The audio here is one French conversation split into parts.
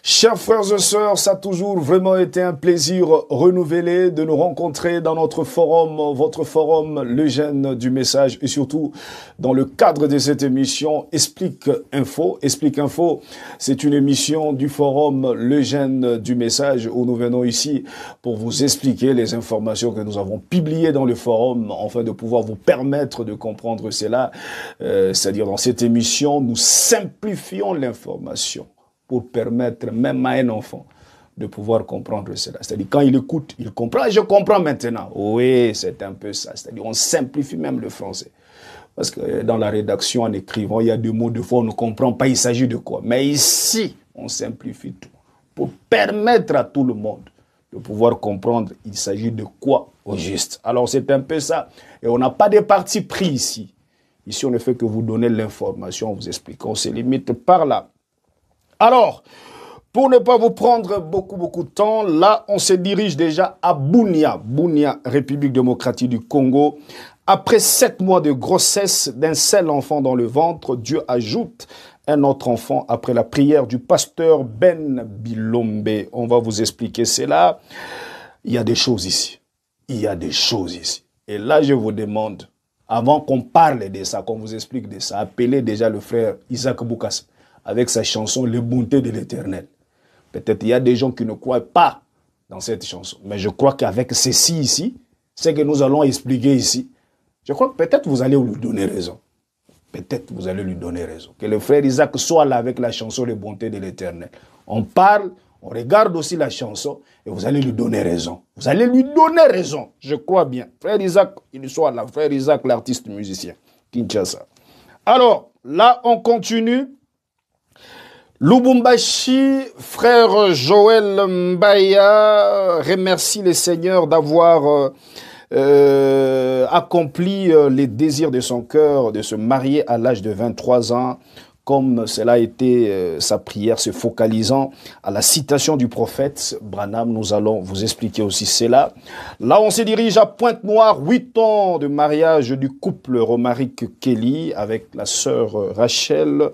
Chers frères et sœurs, ça a toujours vraiment été un plaisir renouvelé de nous rencontrer dans notre forum, votre forum, le Gène du Message, et surtout dans le cadre de cette émission Explique Info. Explique Info, c'est une émission du forum Le Gène du Message où nous venons ici pour vous expliquer les informations que nous avons publiées dans le forum afin de pouvoir vous permettre de comprendre cela. C'est-à-dire dans cette émission, nous simplifions l'information pour permettre même à un enfant de pouvoir comprendre cela. C'est-à-dire, quand il écoute, il comprend. Et je comprends maintenant. Oui, c'est un peu ça. C'est-à-dire, on simplifie même le français. Parce que dans la rédaction, en écrivant, il y a des mots, des fois, on ne comprend pas, il s'agit de quoi. Mais ici, on simplifie tout. Pour permettre à tout le monde de pouvoir comprendre, il s'agit de quoi au juste. Alors, c'est un peu ça. Et on n'a pas de parti pris ici. Ici, on ne fait que vous donner l'information, on vous explique. On se limite par là. Alors, pour ne pas vous prendre beaucoup de temps, là, on se dirige déjà à Bunia, République démocratique du Congo. Après 7 mois de grossesse d'un seul enfant dans le ventre, Dieu ajoute un autre enfant après la prière du pasteur Ben Bilombe. On va vous expliquer cela. Il y a des choses ici. Il y a des choses ici. Et là, je vous demande, avant qu'on parle de ça, qu'on vous explique de ça, appelez déjà le frère Isaac Boukas avec sa chanson « Les bontés de l'Éternel ». Peut-être il y a des gens qui ne croient pas dans cette chanson. Mais je crois qu'avec ceci ici, ce que nous allons expliquer ici, je crois que peut-être vous allez lui donner raison. Peut-être vous allez lui donner raison. Que le frère Isaac soit là avec la chanson « Les bontés de l'Éternel ». On parle, on regarde aussi la chanson et vous allez lui donner raison. Vous allez lui donner raison, je crois bien. Frère Isaac, il soit là. Frère Isaac, l'artiste musicien. Kinshasa. Alors, là, on continue. Lubumbashi, frère Joël Mbaya remercie le Seigneur d'avoir accompli les désirs de son cœur, de se marier à l'âge de 23 ans, comme cela a été sa prière, se focalisant à la citation du prophète Branham. Nous allons vous expliquer aussi cela. Là, on se dirige à Pointe-Noire, 8 ans de mariage du couple Romaric Kelly avec la sœur Rachel.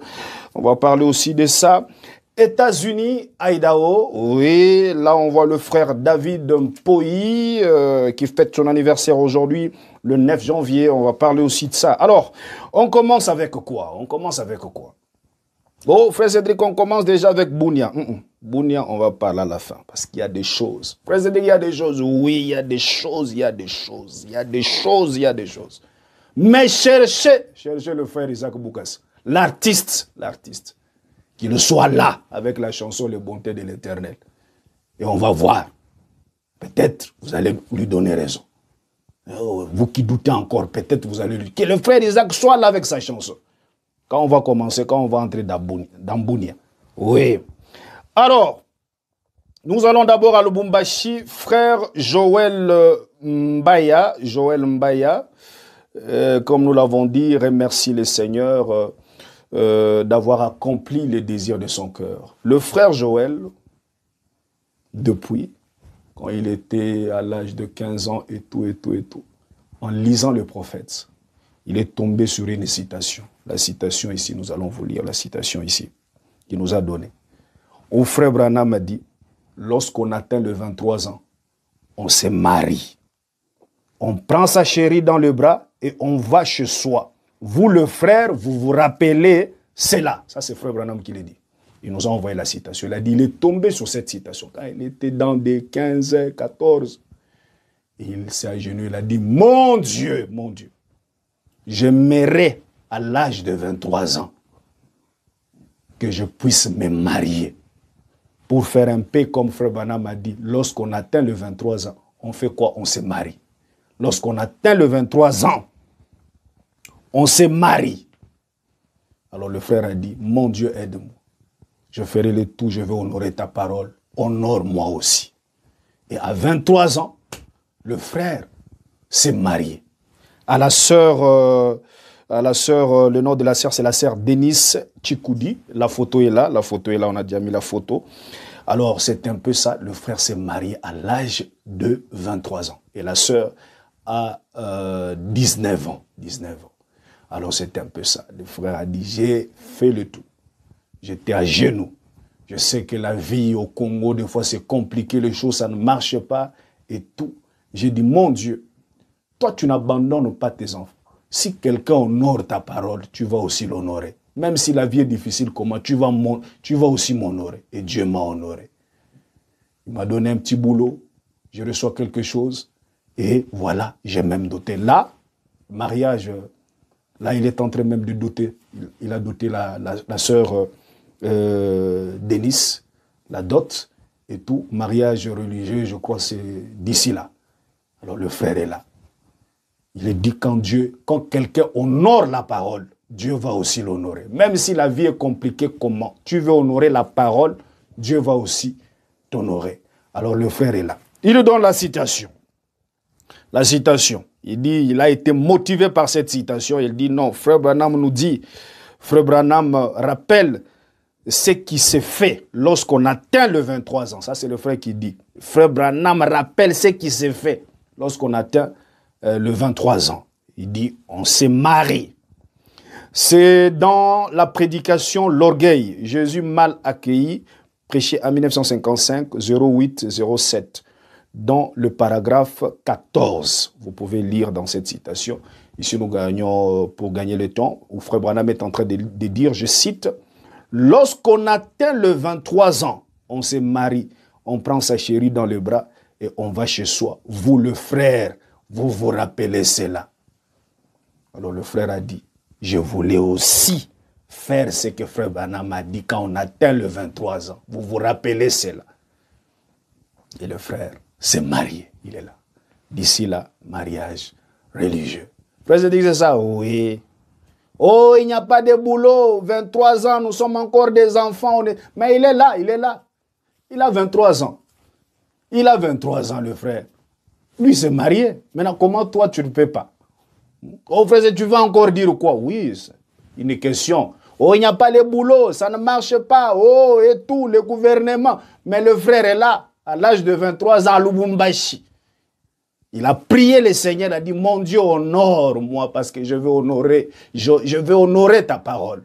On va parler aussi de ça. États-Unis, Idaho, oui, là on voit le frère David Mpoyi qui fête son anniversaire aujourd'hui, le 9 janvier, on va parler aussi de ça. Alors, on commence avec quoi? Oh, frère Cédric, on commence déjà avec Bunia. Bunia, on va parler à la fin, parce qu'il y a des choses. Frère Cédric, il y a des choses, oui, il y a des choses. Mais cherchez le frère Isaac Boukas, l'artiste, qu'il soit là avec la chanson « Les bontés de l'Éternel ». Et on va voir. Peut-être vous allez lui donner raison. Vous qui doutez encore, peut-être vous allez lui... Que le frère Isaac soit là avec sa chanson. Quand on va commencer, quand on va entrer dans Bunia. Oui. Alors, nous allons d'abord à Lubumbashi. Frère Joël Mbaya, comme nous l'avons dit, remercie le Seigneur d'avoir accompli les désirs de son cœur. Le frère Joël, depuis, quand il était à l'âge de 15 ans et tout, en lisant le prophète, il est tombé sur une citation. La citation ici, nous allons vous lire la citation ici, qu'il nous a donnée. Au frère Branham a dit, lorsqu'on atteint le 23 ans, on se marie. On prend sa chérie dans le bras et on va chez soi. Vous, le frère, vous vous rappelez, c'est là. Ça, c'est frère Branham qui l'a dit. Il nous a envoyé la citation. Il a dit, il est tombé sur cette citation. Quand il était dans des 15, 14, il s'est agenouillé. Il a dit, mon Dieu, j'aimerais à l'âge de 23 ans que je puisse me marier. Pour faire un peu comme frère Branham a dit, lorsqu'on atteint le 23 ans, on fait quoi? On se marie. Lorsqu'on atteint le 23 ans, on se marie. Alors le frère a dit, mon Dieu, aide-moi. Je ferai le tout, je vais honorer ta parole. Honore-moi aussi. Et à 23 ans, le frère s'est marié. À la sœur, le nom de la sœur, c'est la sœur Denise Chikoudi. La photo est là, on a déjà mis la photo. Alors c'est un peu ça, le frère s'est marié à l'âge de 23 ans. Et la sœur a 19 ans. Alors c'est un peu ça. Le frère a dit, j'ai fait le tout. J'étais à genoux. Je sais que la vie au Congo, des fois, c'est compliqué, les choses, ça ne marche pas et tout. J'ai dit, mon Dieu, toi, tu n'abandonnes pas tes enfants. Si quelqu'un honore ta parole, tu vas aussi l'honorer. Même si la vie est difficile, comment tu vas aussi m'honorer. Et Dieu m'a honoré. Il m'a donné un petit boulot, je reçois quelque chose, et voilà, j'ai même doté. Là, mariage, là, il est en train même de doter. Il a doté la sœur Denis, la dot, et tout. Mariage religieux, je crois, c'est d'ici là. Alors le frère est là. Il est dit quand quelqu'un honore la parole, Dieu va aussi l'honorer. Même si la vie est compliquée, comment tu veux honorer la parole, Dieu va aussi t'honorer. Alors le frère est là. Il donne la citation. La citation. Il dit, il a été motivé par cette citation. Il dit non, frère Branham nous dit, frère Branham rappelle ce qui s'est fait lorsqu'on atteint le 23 ans. Ça, c'est le frère qui dit. Frère Branham rappelle ce qui s'est fait lorsqu'on atteint le 23 ans. Il dit, on s'est marié. C'est dans la prédication L'orgueil, Jésus mal accueilli, prêché en 1955, 08-07, dans le paragraphe 14. Vous pouvez lire dans cette citation. Ici, nous gagnons, pour gagner le temps, où frère Branham est en train de dire, je cite, « Lorsqu'on atteint le 23 ans, on se marie, on prend sa chérie dans les bras et on va chez soi. Vous, le frère, vous vous rappelez cela. » Alors le frère a dit, je voulais aussi faire ce que frère Branham a dit quand on atteint le 23 ans. Vous vous rappelez cela. Et le frère s'est marié, il est là. D'ici là, mariage religieux. Le frère dit, c'est ça? Oui. Oh, il n'y a pas de boulot, 23 ans, nous sommes encore des enfants. Mais il est là, il est là. Il a 23 ans. Il a 23 ans, le frère. Lui s'est marié. Maintenant, comment toi, tu ne peux pas? Oh, frère, tu vas encore dire quoi? Oui, c'est une question. Oh, il n'y a pas de boulot, ça ne marche pas. Oh, et tout, le gouvernement. Mais le frère est là, à l'âge de 23 ans, à Lubumbashi. Il a prié le Seigneur, il a dit, mon Dieu, honore-moi parce que je veux honorer ta parole.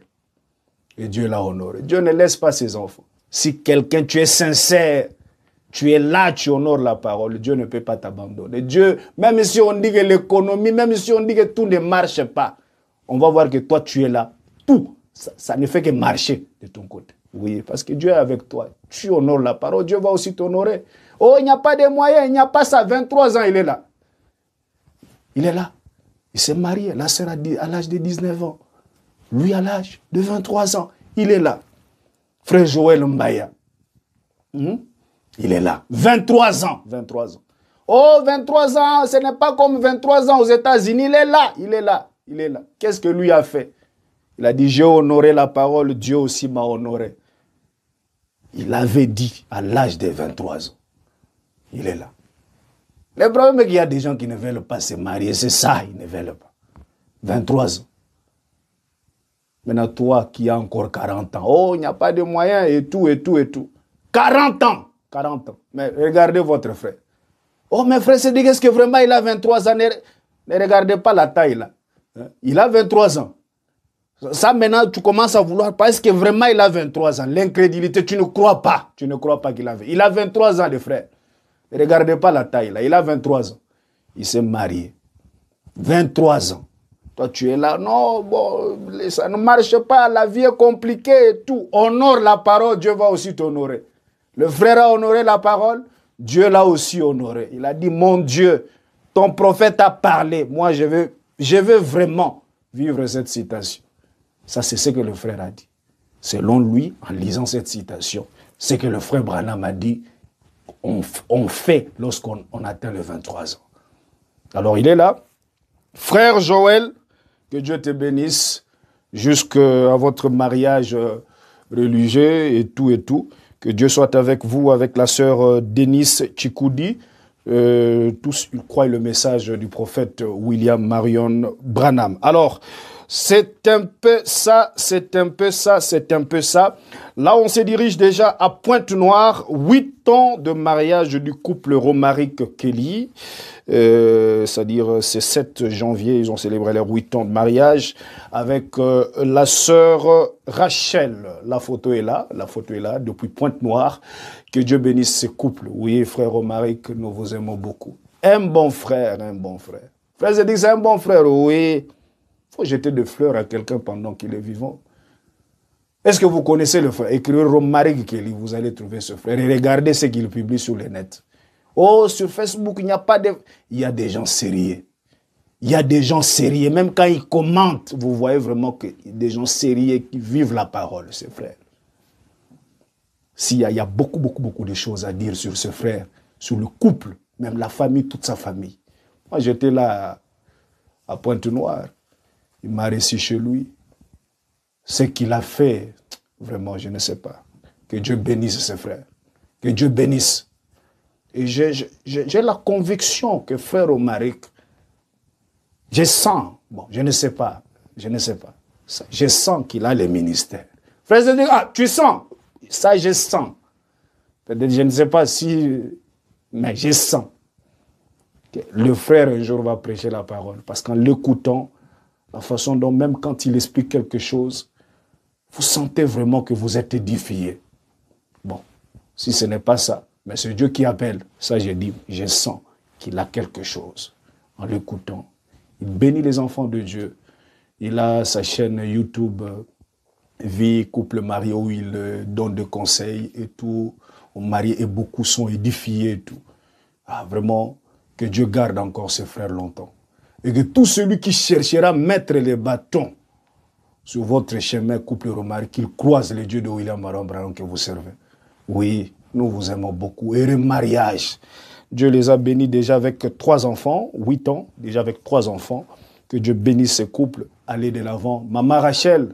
Et Dieu l'a honoré. Dieu ne laisse pas ses enfants. Si quelqu'un, tu es sincère, tu es là, tu honores la parole, Dieu ne peut pas t'abandonner. Dieu, même si on dit que l'économie, même si on dit que tout ne marche pas, on va voir que toi, tu es là. Tout, ça ne fait que marcher de ton côté. Oui, parce que Dieu est avec toi. Tu honores la parole, Dieu va aussi t'honorer. Oh, il n'y a pas de moyens, il n'y a pas ça. 23 ans, il est là. Il est là. Il s'est marié. La sœur à l'âge de 19 ans. Lui, à l'âge de 23 ans, il est là. Frère Joël Mbaya. Il est là. 23 ans. 23 ans. Oh, 23 ans, ce n'est pas comme 23 ans aux États-Unis. Il est là. Il est là. Il est là. Qu'est-ce que lui a fait? Il a dit, j'ai honoré la parole, Dieu aussi m'a honoré. Il avait dit à l'âge de 23 ans. Il est là. Le problème est qu'il y a des gens qui ne veulent pas se marier. C'est ça, ils ne veulent pas. 23 ans. Maintenant, toi qui as encore 40 ans, oh, il n'y a pas de moyens et tout, et tout, et tout. 40 ans. 40 ans. Mais regardez votre frère. Oh, mes frères, c'est dit qu'est-ce que vraiment il a 23 ans. Ne regardez pas la taille là. Il a 23 ans. Ça, maintenant, tu commences à vouloir, parce que vraiment il a 23 ans. L'incrédulité, tu ne crois pas. Tu ne crois pas qu'il a 23 ans. Il a 23 ans, les frères. Ne regardez pas la taille là. Il a 23 ans. Il s'est marié. 23 ans. Toi, tu es là. Non, bon, ça ne marche pas. La vie est compliquée et tout. Honore la parole, Dieu va aussi t'honorer. Le frère a honoré la parole, Dieu l'a aussi honoré. Il a dit, mon Dieu, ton prophète a parlé. Moi, je veux vraiment vivre cette citation. Ça, c'est ce que le frère a dit. Selon lui, en lisant cette citation, c'est que le frère Branham a dit, on fait lorsqu'on atteint les 23 ans. Alors, il est là. Frère Joël, que Dieu te bénisse jusqu'à votre mariage religieux et tout et tout. Que Dieu soit avec vous, avec la sœur Denis Chikoudi. Tous ils croient le message du prophète William Marion Branham. Alors, C'est un peu ça, c'est un peu ça, c'est un peu ça. Là, on se dirige déjà à Pointe-Noire, 8 ans de mariage du couple Romaric Kelly. C'est-à-dire, c'est 7 janvier, ils ont célébré leurs 8 ans de mariage avec la sœur Rachel. La photo est là, depuis Pointe-Noire. Que Dieu bénisse ces couples. Oui, frère Romaric, nous vous aimons beaucoup. Un bon frère, un bon frère. Frère, je dis c'est un bon frère, oui. Il faut jeter des fleurs à quelqu'un pendant qu'il est vivant. Est-ce que vous connaissez le frère? Écrivez Romaric Kelly, vous allez trouver ce frère. Et regardez ce qu'il publie sur le net. Oh, sur Facebook, il n'y a pas de... Il y a des gens sérieux. Il y a des gens sérieux. Même quand ils commentent, vous voyez vraiment que des gens sérieux qui vivent la parole, ces frères. Il y a beaucoup de choses à dire sur ce frère, sur le couple, même la famille, toute sa famille. Moi, j'étais là à Pointe-Noire. Il m'a reçu chez lui. Ce qu'il a fait, vraiment, je ne sais pas. Que Dieu bénisse ses frères. Que Dieu bénisse. Et j'ai la conviction que frère Romaric, je sens, bon, je ne sais pas, je sens qu'il a le ministère. Frère, je dis, ah, tu sens? Ça, je sens. Peut-être, je ne sais pas si, mais je sens. Que le frère, un jour, va prêcher la parole. Parce qu'en l'écoutant, la façon dont même quand il explique quelque chose, vous sentez vraiment que vous êtes édifié. Bon, si ce n'est pas ça, mais c'est Dieu qui appelle. Ça, je dis, je sens qu'il a quelque chose. En l'écoutant, il bénit les enfants de Dieu. Il a sa chaîne YouTube, Vie, couple marié, où il donne des conseils et tout. Aux mariés et beaucoup sont édifiés et tout. Ah, vraiment, que Dieu garde encore ses frères longtemps. Et que tout celui qui cherchera à mettre les bâtons sur votre chemin, couple Romaric, qu'il croise les dieux de William Marron Branham que vous servez. Oui, nous vous aimons beaucoup. Et le mariage, Dieu les a bénis déjà avec 3 enfants, 8 ans, déjà avec 3 enfants. Que Dieu bénisse ces couples. Allez de l'avant. Maman Rachel,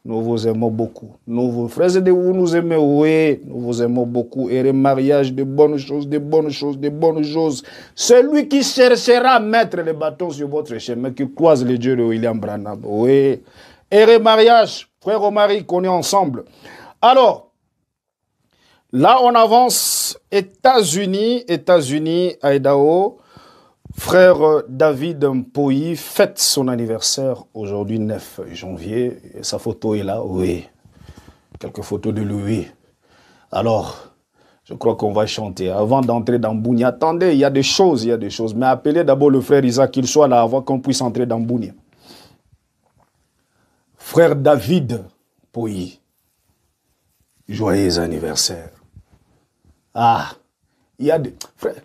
nous vous aimons beaucoup. Nous vous frères, vous nous aimez, oui, nous vous aimons beaucoup. Et le mariage, de bonnes choses, de bonnes choses, de bonnes choses. Celui qui cherchera à mettre les bâtons sur votre chemin, qui croise les dieux de William Branham, oui. Et le mariage, frère Romaric, on est ensemble. Alors, là, on avance. États-Unis, Idaho. Frère David Mpoyi fête son anniversaire aujourd'hui, 9 janvier. Et sa photo est là, oui. Quelques photos de lui. Alors, je crois qu'on va chanter. Avant d'entrer dans Bounia, attendez, il y a des choses. Mais appelez d'abord le frère Isaac, qu'il soit là avant qu'on puisse entrer dans Bounia. Frère David Mpoyi, joyeux anniversaire. Ah, il y a des... Frère,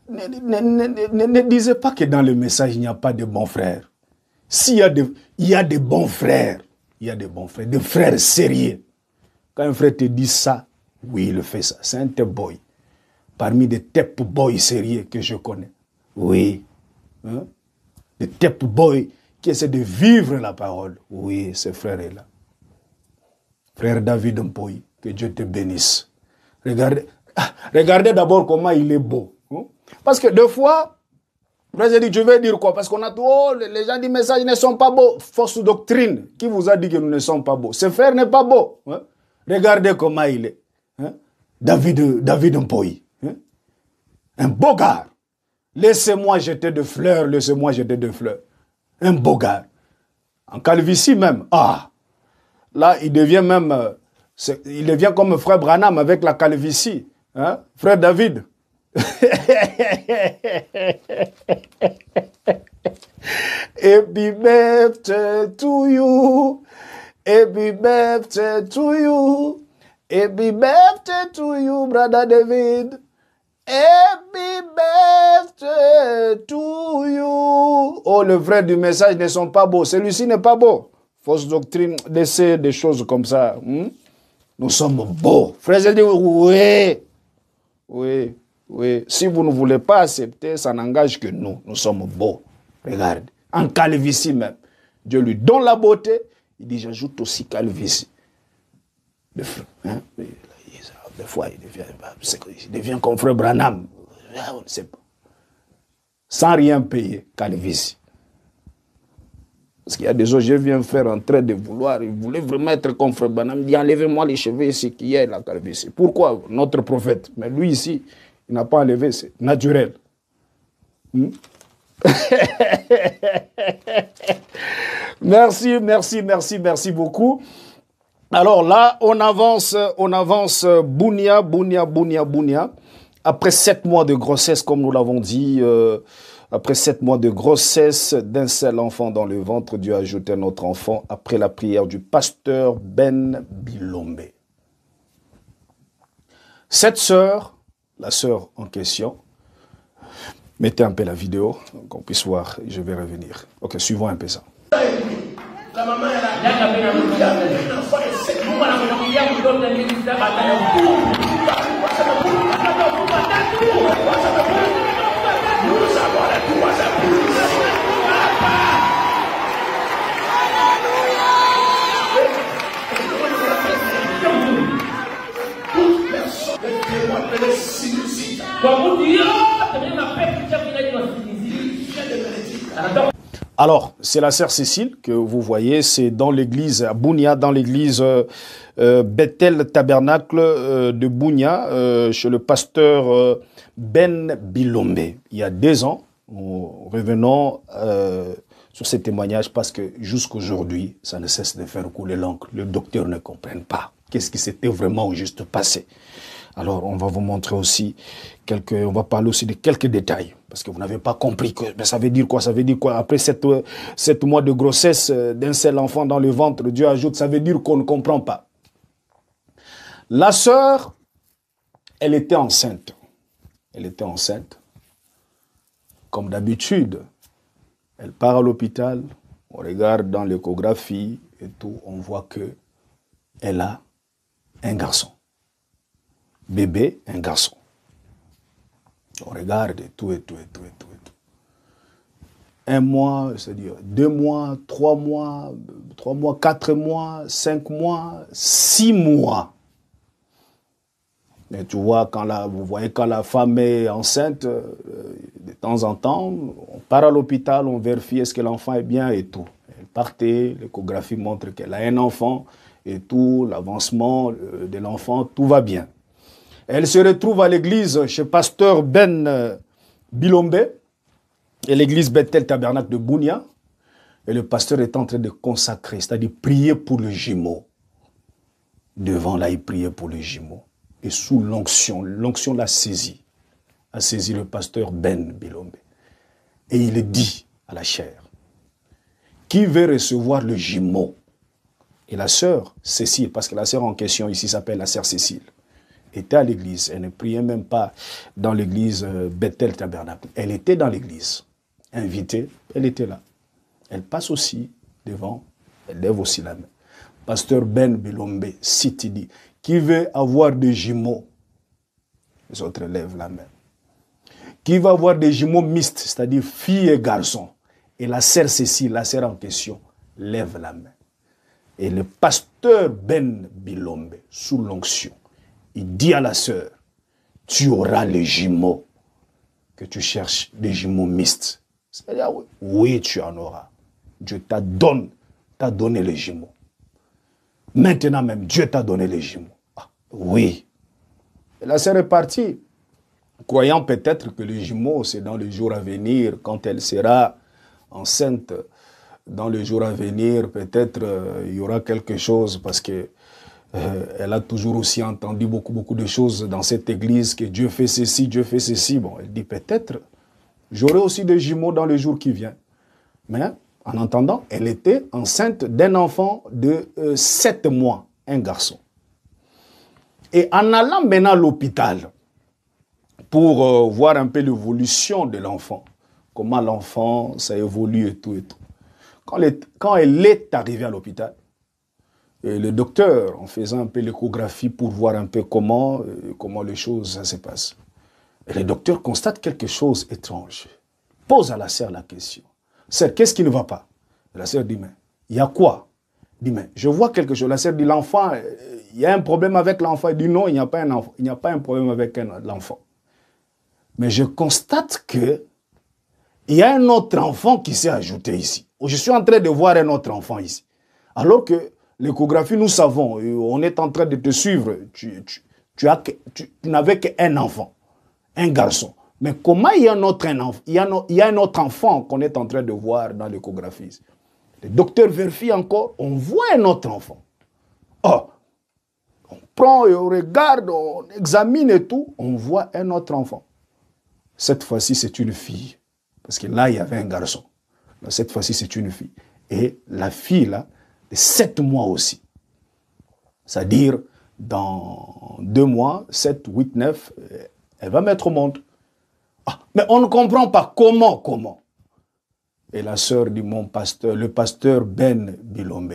ne disez pas que dans le message, il n'y a pas de bons frères. S'il y a il y a des bons frères. Il y a des bons frères, des frères sérieux. Quand un frère te dit ça, oui, il fait ça. C'est un tep boy. Parmi des tep boys sérieux que je connais. Oui. Hein? Des tep boys qui essaient de vivre la parole. Oui, ce frère est là. Frère David Mpoyi, que Dieu te bénisse. Regardez d'abord comment il est beau. Parce que deux fois, je vais dire quoi? Parce qu'on a tout, oh, les gens disent messages ne sont pas beaux. Fausse doctrine. Qui vous a dit que nous ne sommes pas beaux? Ce frère n'est pas beau. Hein? Regardez comment il est. Hein? David Mpoyi. Hein? Un beau gars. Laissez-moi jeter de fleurs, Un beau gars. En calvitie même. Ah! Là, il devient même... il devient comme frère Branham avec la calvitie. Hein? Frère David. Happy birthday to you. Happy birthday to you. Happy birthday to you, brother David. Happy birthday to you. Oh, le vrai du message ne sont pas beaux. Celui-ci n'est pas beau. Fausse doctrine, d'essayer des choses comme ça. Nous sommes beaux. Frère, je dis oui. Oui. Oui, si vous ne voulez pas accepter, ça n'engage que nous. Nous sommes beaux. Regarde, en calvitie même. Dieu lui donne la beauté. Il dit, j'ajoute aussi calvitie. Des fois, il devient comme frère Branham. On ne sait pas. Sans rien payer, calvitie. Parce qu'il y a des gens, je viens faire en train de vouloir, ils voulaient vraiment être comme Frère Branham. Il dit, enlevez-moi les cheveux ici, qui y a la calvitie. Pourquoi? Notre prophète. Mais lui ici, il n'a pas enlevé, c'est naturel. Merci, merci, merci, merci beaucoup. Alors là, on avance, Bounia. Après 7 mois de grossesse, comme nous l'avons dit, après 7 mois de grossesse d'un seul enfant dans le ventre, Dieu a ajouté un autre enfant après la prière du pasteur Ben Bilombe. Cette sœur, la sœur en question, mettez un peu la vidéo, qu'on puisse voir, je vais revenir. Ok, suivons un peu ça. La maman, elle a un enfant de 7 mois, alors, c'est la sœur Cécile que vous voyez, c'est dans l'église à Bounia, dans l'église Bethel Tabernacle de Bounia, chez le pasteur Ben Bilombe. Il y a 2 ans, revenons sur ces témoignages parce que jusqu'aujourd'hui, ça ne cesse de faire couler l'encre. Le docteur ne comprend pas qu'est-ce qui s'était vraiment au juste passé. Alors, on va vous montrer aussi on va parler aussi de quelques détails. Parce que vous n'avez pas compris que ça veut dire quoi? Ça veut dire quoi? Après 7 mois de grossesse d'un seul enfant dans le ventre, Dieu ajoute, ça veut dire qu'on ne comprend pas. La sœur, elle était enceinte. Elle était enceinte. Comme d'habitude, elle part à l'hôpital, on regarde dans l'échographie et tout, on voit que elle a un garçon. Bébé, un garçon. On regarde et tout. 1 mois, c'est-à-dire 2 mois, 3 mois, 4 mois, 5 mois, 6 mois. Mais tu vois, vous voyez quand la femme est enceinte, de temps en temps, on part à l'hôpital, on vérifie est-ce que l'enfant est bien et tout. Elle partait, l'échographie montre qu'elle a un enfant et tout, l'avancement de l'enfant, tout va bien. Elle se retrouve à l'église chez pasteur Ben Bilombe et l'église Bethel Tabernacle de Bounia. Et le pasteur est en train de consacrer, c'est-à-dire prier pour le jumeau. Devant là, il priait pour le jumeau. Et sous l'onction l'a saisi. A saisi le pasteur Ben Bilombe. Et il dit à la chair, qui veut recevoir le jumeau? Et la sœur Cécile, parce que la sœur en question ici s'appelle la sœur Cécile, était à l'église. Elle ne priait même pas dans l'église Bethel Tabernacle. Elle était dans l'église. Invitée, elle était là. Elle passe aussi devant, elle lève aussi la main. Pasteur Ben Bilombe cite, il dit, qui veut avoir des jumeaux? Les autres lèvent la main. Qui va avoir des jumeaux mixtes, c'est-à-dire fille et garçon? Et la sœur Cécile, la sœur en question, lève la main. Et le pasteur Ben Bilombe, sous l'onction, il dit à la sœur, tu auras les jumeaux que tu cherches, des jumeaux mixtes. C'est-à-dire, oui, tu en auras. Dieu t'a donné les jumeaux. Maintenant même, Dieu t'a donné les jumeaux. Ah, oui. Et la sœur est partie, croyant peut-être que les jumeaux, c'est dans les jours à venir, quand elle sera enceinte, dans les jours à venir, peut-être il y aura quelque chose, parce que elle a toujours aussi entendu beaucoup de choses dans cette église, que Dieu fait ceci, Dieu fait ceci. Bon, elle dit peut-être, j'aurai aussi des jumeaux dans le jour qui vient. Mais en entendant, elle était enceinte d'un enfant de 7 mois, un garçon. Et en allant maintenant à l'hôpital, pour voir un peu l'évolution de l'enfant, comment l'enfant, ça évolue et tout. Quand elle est arrivée à l'hôpital, le docteur, en faisant un peu l'échographie pour voir un peu comment les choses se passent, et le docteur constate quelque chose d'étrange. Pose à la sœur la question. Sœur, qu'est-ce qui ne va pas? Et la sœur dit, mais il y a quoi? Il dit, mais je vois quelque chose. La sœur dit, l'enfant, il y a un problème avec l'enfant. Il dit, non, il n'y a pas un problème avec l'enfant. Mais je constate que il y a un autre enfant qui s'est ajouté ici. Je suis en train de voir un autre enfant ici. Alors que l'échographie, nous savons, on est en train de te suivre. Tu n'avais qu'un enfant, un garçon. Mais comment il y a un autre enfant qu'on est en train de voir dans l'échographie? Le docteur vérifie encore, on voit un autre enfant. Oh, on prend et on regarde, on examine et tout, on voit un autre enfant. Cette fois-ci, c'est une fille. Parce que là, il y avait un garçon. Cette fois-ci, c'est une fille. Et la fille, là, de 7 mois aussi. C'est-à-dire, dans 2 mois, 7, 8, 9, elle va mettre au monde. Ah, mais on ne comprend pas comment. Et la sœur dit, mon pasteur, le pasteur Ben Bilombe,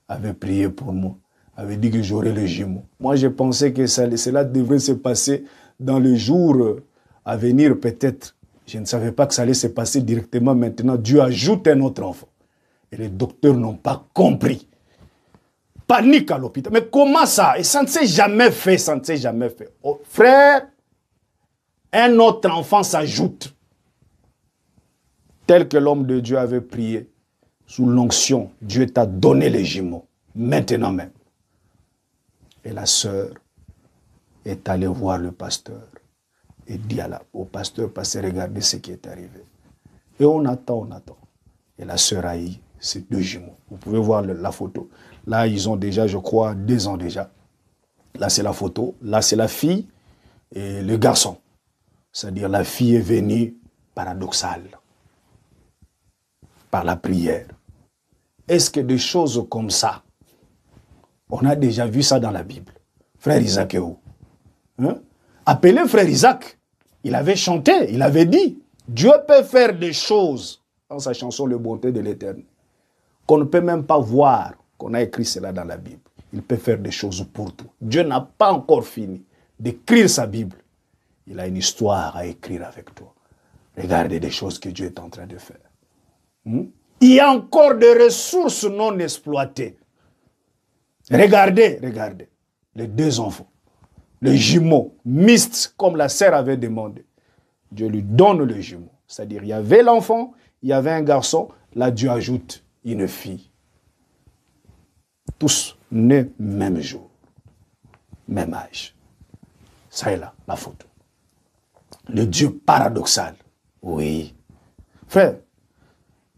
avait prié pour moi, avait dit que j'aurais le jumeau. Moi, je pensais que cela devrait se passer dans le jour à venir, peut-être. Je ne savais pas que ça allait se passer directement maintenant. Dieu ajoute un autre enfant. Et les docteurs n'ont pas compris. Panique à l'hôpital. Mais comment ça? Et ça ne s'est jamais fait, Oh, frère, un autre enfant s'ajoute. Tel que l'homme de Dieu avait prié, sous l'onction, Dieu t'a donné les jumeaux, maintenant même. Et la sœur est allée voir le pasteur et dit au pasteur, passez regarder ce qui est arrivé. Et on attend. Et la sœur a eu ces 2 jumeaux. Vous pouvez voir la photo. Là, ils ont déjà, je crois, 2 ans déjà. Là, c'est la photo. Là, c'est la fille et le garçon. C'est-à-dire la fille est venue paradoxale. Par la prière. Est-ce que des choses comme ça, on a déjà vu ça dans la Bible? Frère Isaac est où? Hein? Appelez frère Isaac. Il avait chanté, il avait dit, Dieu peut faire des choses, dans sa chanson Le bonté de l'Éternel, qu'on ne peut même pas voir, qu'on a écrit cela dans la Bible. Il peut faire des choses pour tout. Dieu n'a pas encore fini d'écrire sa Bible. Il a une histoire à écrire avec toi. Regardez des choses que Dieu est en train de faire. Il y a encore des ressources non exploitées. Regardez, les 2 enfants, les jumeaux, mixtes, comme la sœur avait demandé. Dieu lui donne le jumeau. C'est-à-dire, il y avait l'enfant, il y avait un garçon, là Dieu ajoute une fille. Tous nés même jour, même âge. Ça est là, la photo. Le Dieu paradoxal. Oui. Frère,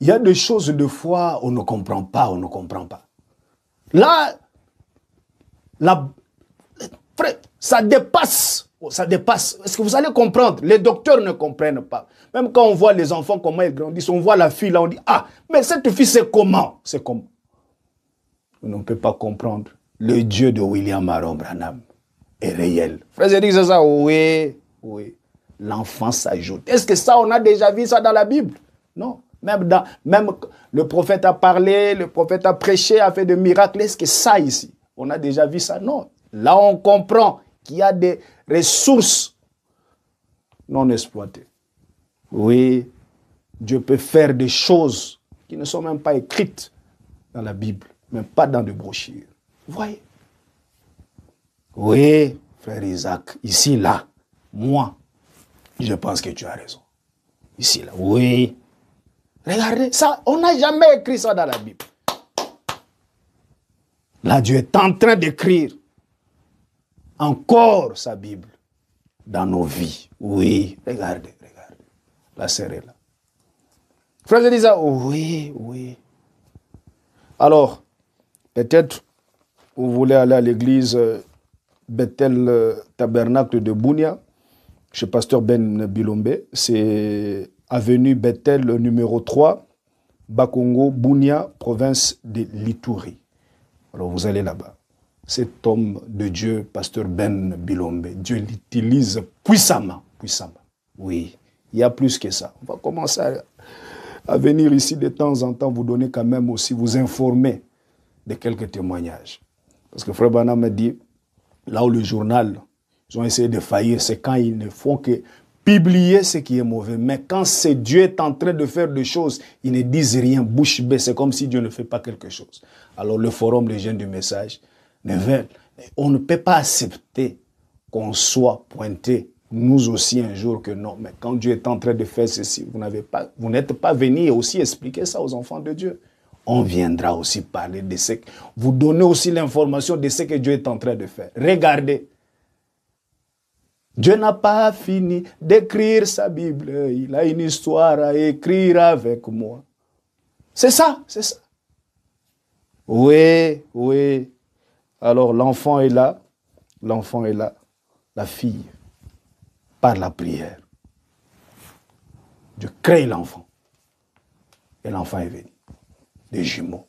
il y a des choses de foi, on ne comprend pas. Là, frère, ça dépasse. Est-ce que vous allez comprendre? Les docteurs ne comprennent pas. Même quand on voit les enfants, comment ils grandissent, on voit la fille là, on dit, ah, mais cette fille, c'est comment? On ne peut pas comprendre. Le Dieu de William Aaron Branham est réel. Frère, j'ai dit c'est ça? Oui. L'enfant s'ajoute. Est-ce que ça, on a déjà vu ça dans la Bible? Non. Même le prophète a parlé, le prophète a prêché, a fait des miracles. Est-ce que ça ici, on a déjà vu ça? Non. Là, on comprend qu'il y a des ressources non exploitées. Oui, Dieu peut faire des choses qui ne sont même pas écrites dans la Bible, même pas dans des brochures. Vous voyez? Oui, frère Isaac, ici, là, moi, je pense que tu as raison. Ici, là, oui. Regardez, ça, on n'a jamais écrit ça dans la Bible. Là, Dieu est en train d'écrire encore sa Bible dans nos vies. Oui, regardez. La sœur est là. Frère Elisa, oui. Alors, peut-être vous voulez aller à l'église Bethel Tabernacle de Bunia, chez pasteur Ben Bilombe. C'est avenue Bethel numéro 3, Bakongo, Bunia, province de l'Ituri. Alors vous allez là-bas. Cet homme de Dieu, pasteur Ben Bilombe, Dieu l'utilise puissamment. Oui, il y a plus que ça. On va commencer à venir ici de temps en temps, vous donner quand même aussi, vous informer de quelques témoignages. Parce que Frère Branham me dit, là où le journal, ils ont essayé de faillir, c'est quand ils ne font que publier ce qui est mauvais. Mais quand c'est Dieu est en train de faire des choses, ils ne disent rien, bouche bée, c'est comme si Dieu ne fait pas quelque chose. Alors le forum des jeunes du message, on ne peut pas accepter qu'on soit pointé nous aussi un jour que non. Mais quand Dieu est en train de faire ceci, vous n'êtes pas venu aussi expliquer ça aux enfants de Dieu. On viendra aussi parler de ce que... Vous donnez aussi l'information de ce que Dieu est en train de faire. Regardez. Dieu n'a pas fini d'écrire sa Bible. Il a une histoire à écrire avec moi. C'est ça, c'est ça. Oui, oui. Alors l'enfant est là. L'enfant est là. La fille, par la prière. Dieu crée l'enfant. Et l'enfant est venu. Des jumeaux.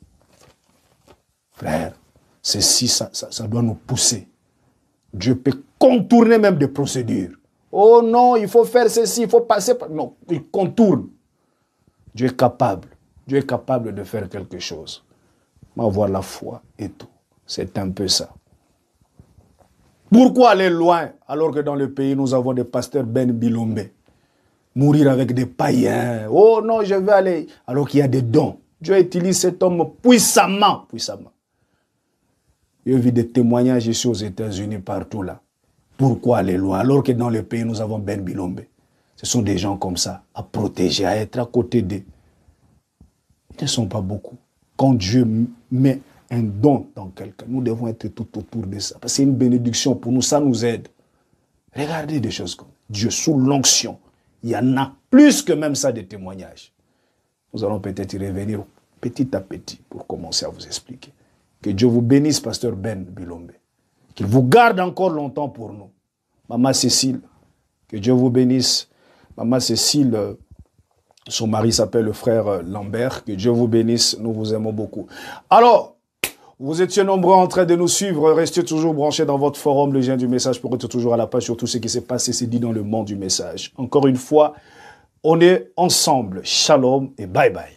Frère, ceci, ça doit nous pousser. Dieu peut contourner même des procédures. Oh non, il faut faire ceci, il faut passer par... Non, il contourne. Dieu est capable. Dieu est capable de faire quelque chose. Avoir la foi et tout. C'est un peu ça. Pourquoi aller loin alors que dans le pays, nous avons des pasteurs Ben Bilombe? Mourir avec des païens. Oh non, je vais aller. Alors qu'il y a des dons. Dieu utilise cet homme puissamment. Puissamment. J'ai vu des témoignages ici aux États-Unis, partout là. Pourquoi aller loin alors que dans le pays, nous avons Ben Bilombe? Ce sont des gens comme ça, à protéger, à être à côté d'eux. Ils ne sont pas beaucoup. Quand Dieu met un don dans quelqu'un, nous devons être tout autour de ça. Parce que c'est une bénédiction pour nous, ça nous aide. Regardez des choses comme Dieu sous l'onction. Il y en a plus que même ça des témoignages. Nous allons peut-être y revenir petit à petit pour commencer à vous expliquer. Que Dieu vous bénisse, pasteur Ben Bilombe. Qu'il vous garde encore longtemps pour nous. Maman Cécile, que Dieu vous bénisse. Maman Cécile, son mari s'appelle le frère Lambert. Que Dieu vous bénisse, nous vous aimons beaucoup. Alors, vous étiez nombreux en train de nous suivre. Restez toujours branchés dans votre forum, le lien du message, pour être toujours à la page sur tout ce qui s'est passé, c'est dit dans le monde du message. Encore une fois, on est ensemble. Shalom et bye bye.